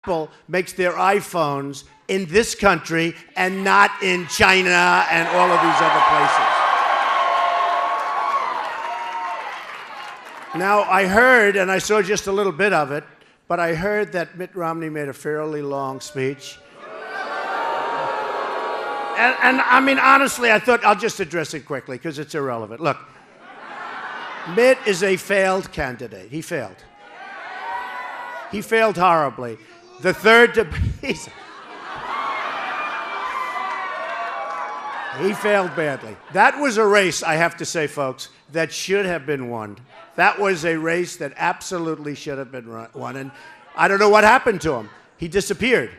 Apple makes their iPhones in this country and not in China and all of these other places. Now, I heard, and I saw just a little bit of it, but I heard that Mitt Romney made a fairly long speech. And I mean, honestly, I thought I'll just address it quickly because it's irrelevant. Look, Mitt is a failed candidate. He failed. He failed horribly. The third debate, he failed badly. That was a race, I have to say, folks, that should have been won. That was a race that absolutely should have been won. And I don't know what happened to him. He disappeared.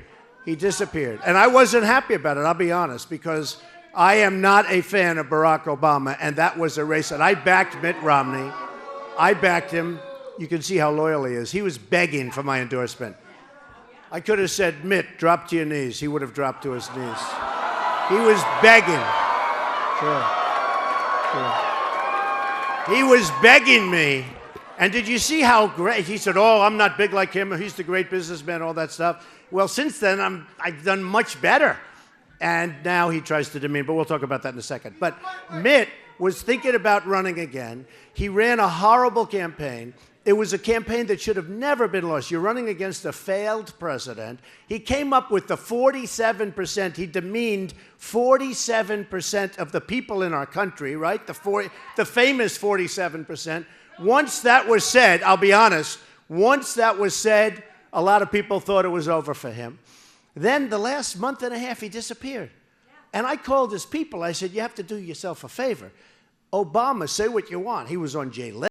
He disappeared. And I wasn't happy about it, I'll be honest, because I am not a fan of Barack Obama, and that was a race that I backed Mitt Romney. I backed him. You can see how loyal he is. He was begging for my endorsement. I could have said, Mitt, drop to your knees. He would have dropped to his knees. He was begging. Sure. He was begging me. And did you see how great? He said, oh, I'm not big like him. He's the great businessman, all that stuff. Well, since then, I've done much better. And now he tries to demean, but we'll talk about that in a second. But Mitt was thinking about running again. He ran a horrible campaign. It was a campaign that should have never been lost. You're running against a failed president. He came up with the 47%. He demeaned 47% of the people in our country, right? The famous 47%. Once that was said, I'll be honest, once that was said, a lot of people thought it was over for him. Then the last month and a half, he disappeared. And I called his people. I said, you have to do yourself a favor. Obama, say what you want. He was on Jay Leno.